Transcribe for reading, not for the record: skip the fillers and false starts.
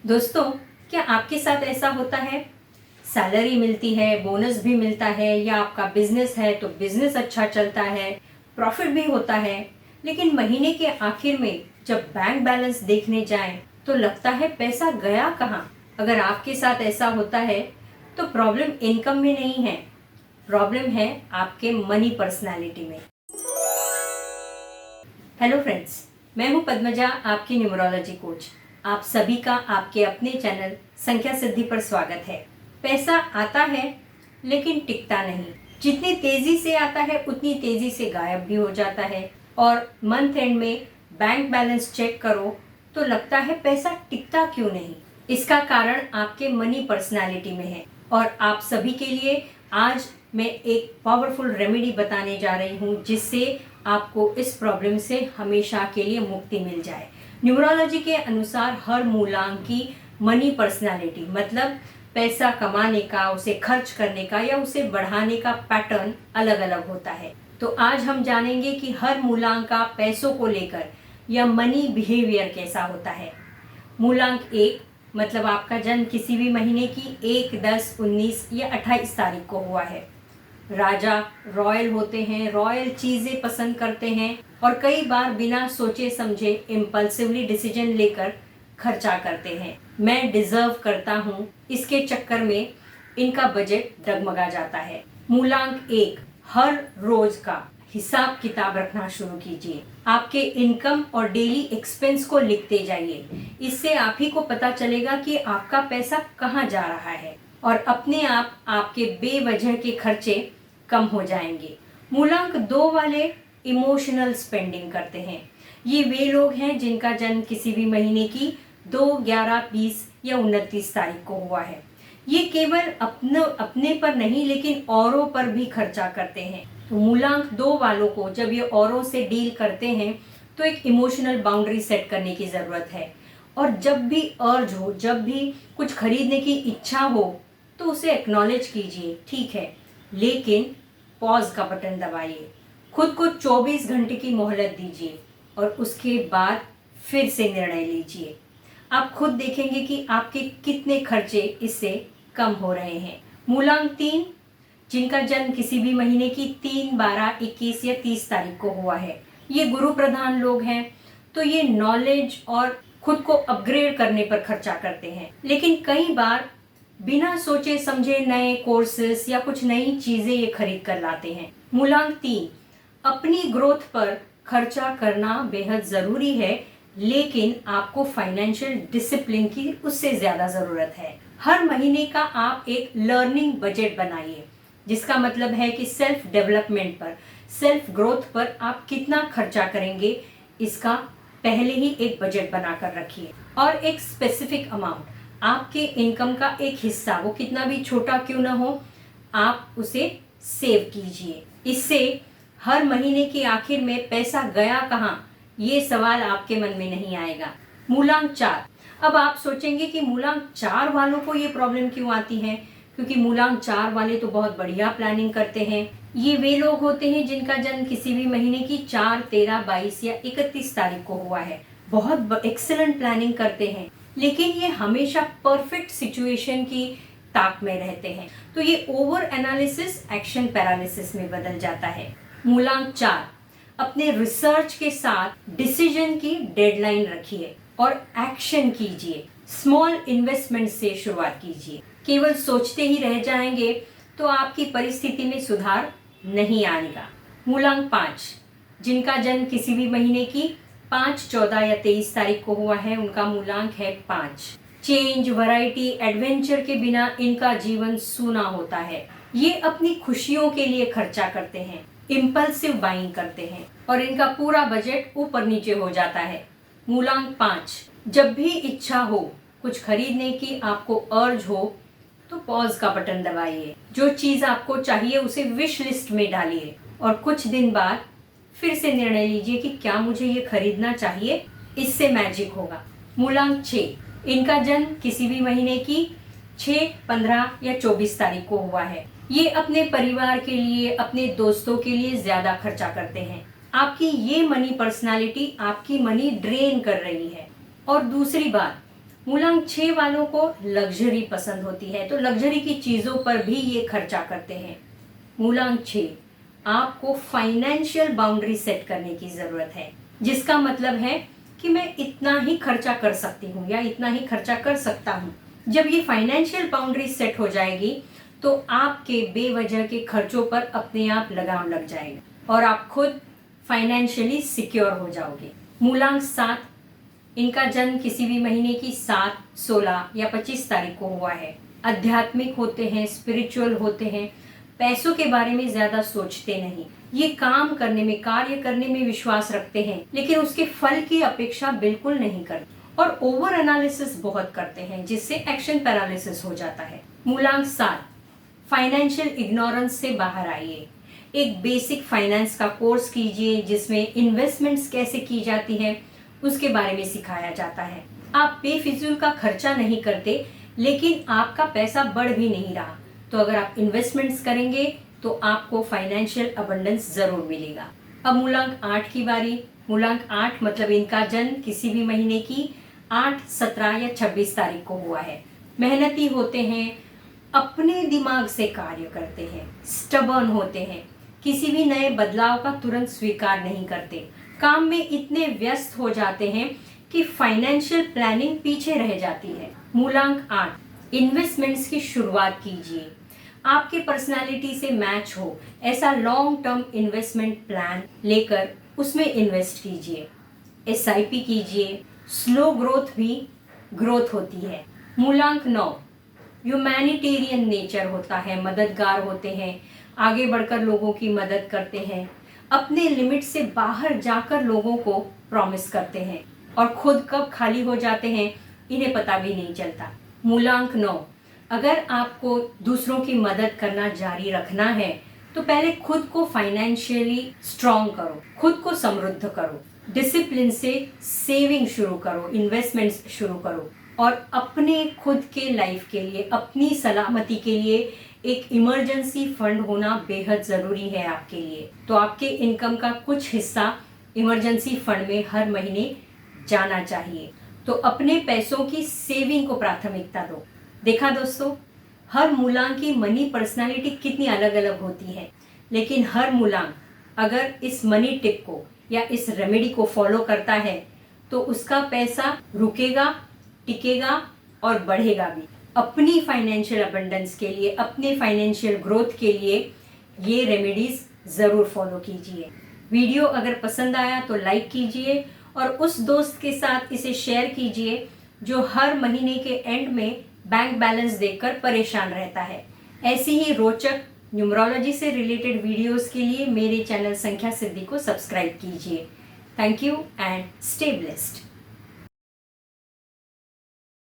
दोस्तों, क्या आपके साथ ऐसा होता है? सैलरी मिलती है, बोनस भी मिलता है, या आपका बिजनेस है तो बिजनेस अच्छा चलता है, प्रॉफिट भी होता है, लेकिन महीने के आखिर में जब बैंक बैलेंस देखने जाएं तो लगता है पैसा गया कहाँ? अगर आपके साथ ऐसा होता है तो प्रॉब्लम इनकम में नहीं है, प्रॉब्लम है आपके मनी पर्सनालिटी में। हेलो फ्रेंड्स, मैं हूं पद्मजा, आपकी न्यूमरोलॉजी कोच। आप सभी का आपके अपने चैनल संख्या सिद्धि पर स्वागत है। पैसा आता है लेकिन टिकता नहीं। जितनी तेजी से आता है उतनी तेजी से गायब भी हो जाता है, और मंथ एंड में बैंक बैलेंस चेक करो तो लगता है पैसा टिकता क्यों नहीं। इसका कारण आपके मनी पर्सनालिटी में है, और आप सभी के लिए आज मैं एक पावरफुल रेमेडी बताने जा रही हूँ जिससे आपको इस प्रॉब्लम से हमेशा के लिए मुक्ति मिल जाए। न्यूमरोलॉजी के अनुसार हर मूलांक की मनी पर्सनालिटी मतलब पैसा कमाने का, उसे खर्च करने का या उसे बढ़ाने का पैटर्न अलग अलग होता है। तो आज हम जानेंगे कि हर मूलांक का पैसों को लेकर या मनी बिहेवियर कैसा होता है। मूलांक 1 मतलब आपका जन्म किसी भी महीने की 1, 10, 19 या 28 तारीख को हुआ है। राजा रॉयल होते हैं, रॉयल चीजें पसंद करते हैं और कई बार बिना सोचे समझे इम्पल्सिवली डिसीजन लेकर खर्चा करते हैं। मैं डिजर्व करता हूँ, इसके चक्कर में इनका बजट डगमगा जाता है। मूलांक 1 हर रोज का हिसाब किताब रखना शुरू कीजिए। आपके इनकम और डेली एक्सपेंस को लिखते जाइए। इससे आप ही को पता चलेगा कि आपका पैसा कहाँ जा रहा है, और अपने आप आपके बेवजह के खर्चे कम हो जाएंगे। मूलांक 2 वाले इमोशनल स्पेंडिंग करते हैं। ये वे लोग हैं जिनका जन्म किसी भी महीने की 2, 11, 20 या 29 तारीख को हुआ है। ये केवल अपने पर नहीं लेकिन औरों पर भी खर्चा करते हैं। तो मूलांक 2 वालों को जब ये औरों से डील करते हैं तो एक इमोशनल बाउंड्री सेट करने की ज़रूरत है। और जब भी अर्ज हो, जब भी कुछ खरीदने की इच्छा हो तो उसे एक्नॉलेज कीजिए, ठीक है, लेकिन पॉज का बटन दबाइए। खुद को 24 घंटे की मोहलत दीजिए और उसके बाद फिर से निर्णय लीजिए। आप खुद देखेंगे कि आपके कितने खर्चे इससे कम हो रहे हैं। मूलांक 3 जिनका जन्म किसी भी महीने की 3, 12, 21 या 30 तारीख को हुआ है, ये गुरु प्रधान लोग हैं, तो ये नॉलेज और खुद को अपग्रेड करने पर खर्चा करते हैं। लेकिन कई बार बिना सोचे समझे नए कोर्सेस या कुछ नई चीजें ये खरीद कर लाते हैं। मूलांक 3 अपनी ग्रोथ पर खर्चा करना बेहद जरूरी है, लेकिन आपको फाइनेंशियल डिसिप्लिन की उससे ज्यादा जरूरत है। हर महीने का आप एक लर्निंग बजट बनाइए, जिसका मतलब है कि सेल्फ डेवलपमेंट पर, सेल्फ ग्रोथ पर आप कितना खर्चा करेंगे, इसका पहले ही एक बजट बनाकर रखिए। और एक स्पेसिफिक अमाउंट, आपके इनकम का एक हिस्सा, वो कितना भी छोटा क्यों ना हो, आप उसे सेव कीजिए। इससे हर महीने के आखिर में पैसा गया कहाँ, ये सवाल आपके मन में नहीं आएगा। मूलांक 4 अब आप सोचेंगे कि मूलांक 4 वालों को ये प्रॉब्लम क्यों आती है, क्योंकि मूलांक 4 वाले तो बहुत बढ़िया प्लानिंग करते हैं। ये वे लोग होते हैं जिनका जन्म किसी भी महीने की 4, 13, 22 या 31 तारीख को हुआ है। बहुत एक्सीलेंट प्लानिंग करते हैं, लेकिन ये हमेशा परफेक्ट सिचुएशन की ताक में रहते हैं, तो ये ओवर एनालिसिस एक्शन पैरालिसिस में बदल जाता है। मूलांक 4 अपने रिसर्च के साथ डिसीजन की डेडलाइन रखिए और एक्शन कीजिए। स्मॉल इन्वेस्टमेंट से शुरुआत कीजिए। केवल सोचते ही रह जाएंगे तो आपकी परिस्थिति में सुधार नहीं आएगा। मूलांक 5 जिनका जन्म किसी भी महीने की 5, 14 या 23 तारीख को हुआ है, उनका मूलांक है 5। चेंज, वैरायटी, एडवेंचर के बिना इनका जीवन सूना होता है। ये अपनी खुशियों के लिए खर्चा करते हैं, इम्पल्सिव बाइंग करते हैं, और इनका पूरा बजट ऊपर नीचे हो जाता है। मूलांक 5 जब भी इच्छा हो, कुछ खरीदने की आपको अर्ज हो, तो पॉज का बटन दबाइए। जो चीज आपको चाहिए उसे विश लिस्ट में डालिए और कुछ दिन बाद फिर से निर्णय लीजिए कि क्या मुझे ये खरीदना चाहिए, इससे मैजिक होगा। मूलांक 6 इनका जन्म किसी भी महीने की 6, 15 या 24 तारीख को हुआ है। ये अपने परिवार के लिए, अपने दोस्तों के लिए ज्यादा खर्चा करते हैं। आपकी ये मनी पर्सनालिटी आपकी मनी ड्रेन कर रही है। और दूसरी बात, मूलांक 6 वालों को लग्जरी पसंद होती है, तो लग्जरी की चीजों पर भी ये खर्चा करते हैं। मूलांक 6, आपको फाइनेंशियल बाउंड्री सेट करने की जरूरत है, जिसका मतलब है कि मैं इतना ही खर्चा कर सकती हूँ या इतना ही खर्चा कर सकता हूँ। जब ये फाइनेंशियल बाउंड्री सेट हो जाएगी तो आपके बेवजह के खर्चों पर अपने आप लगाम लग जाएगा और आप खुद फाइनेंशियली सिक्योर हो जाओगे। मूलांक 7, इनका जन्म किसी भी महीने की 7, 16 या 25 तारीख को हुआ है। आध्यात्मिक होते हैं, स्पिरिचुअल होते हैं, पैसों के बारे में ज्यादा सोचते नहीं। ये काम करने में, कार्य करने में विश्वास रखते हैं, लेकिन उसके फल की अपेक्षा बिल्कुल नहीं करते और ओवर एनालिसिस बहुत करते हैं, जिससे एक्शन पैरालिसिस हो जाता है। मूलांक 7, फाइनेंशियल इग्नोरेंस से बाहर आइए। एक बेसिक फाइनेंस का कोर्स कीजिए जिसमें इन्वेस्टमेंट्स कैसे की जाती है उसके बारे में सिखाया जाता है। आप बेफिजूल का खर्चा नहीं करते, लेकिन आपका पैसा बढ़ भी नहीं रहा, तो अगर आप इन्वेस्टमेंट्स करेंगे तो आपको फाइनेंशियल अबंडेंस जरूर मिलेगा। अब मूलांक 8 की बारी। मूलांक 8 मतलब इनका जन्म किसी भी महीने की 8, 17 या 26 तारीख को हुआ है। मेहनती होते हैं, अपने दिमाग से कार्य करते हैं, स्टबर्न होते हैं, किसी भी नए बदलाव का तुरंत स्वीकार नहीं करते, काम में इतने व्यस्त हो जाते हैं कि फाइनेंशियल प्लानिंग पीछे रह जाती है। मूलांक 8, इन्वेस्टमेंट्स की शुरुआत कीजिए। आपके पर्सनालिटी से मैच हो ऐसा लॉन्ग टर्म इन्वेस्टमेंट प्लान लेकर उसमें इन्वेस्ट कीजिए। एसआईपी कीजिए। स्लो ग्रोथ भी ग्रोथ होती है। मूलांक 9, ह्यूमैनिटेरियन नेचर होता है, मददगार होते हैं, आगे बढ़कर लोगों की मदद करते हैं, अपने लिमिट से बाहर जाकर लोगों को प्रॉमिस करते हैं और खुद कब खाली हो जाते हैं इन्हें पता भी नहीं चलता। मूलांक 9, अगर आपको दूसरों की मदद करना जारी रखना है तो पहले खुद को फाइनेंशियली स्ट्रॉन्ग करो, खुद को समृद्ध करो, डिसिप्लिन से सेविंग शुरू करो, इन्वेस्टमेंट्स शुरू करो और अपने खुद के लाइफ के लिए, अपनी सलामती के लिए एक इमरजेंसी फंड होना बेहद जरूरी है आपके लिए। तो आपके इनकम का कुछ हिस्सा इमरजेंसी फंड में हर महीने जाना चाहिए। तो अपने पैसों की सेविंग को प्राथमिकता दो। देखा दोस्तों, हर मूलांक की मनी पर्सनालिटी कितनी अलग अलग होती है, लेकिन हर मूलांक अगर इस मनी टिप को या इस रेमेडी को फॉलो करता है तो उसका पैसा रुकेगा, टिकेगा और बढ़ेगा भी। अपनी फाइनेंशियल अबंडेंस के लिए, अपने फाइनेंशियल ग्रोथ के लिए ये रेमेडीज जरूर फॉलो कीजिए। वीडियो अगर पसंद आया तो लाइक कीजिए और उस दोस्त के साथ इसे शेयर कीजिए जो हर महीने के एंड में बैंक बैलेंस देखकर परेशान रहता है। ऐसी ही रोचक न्यूमरोलॉजी से रिलेटेड वीडियोस के लिए मेरे चैनल संख्या सिद्धि को सब्सक्राइब कीजिए। Thank you and stay blessed.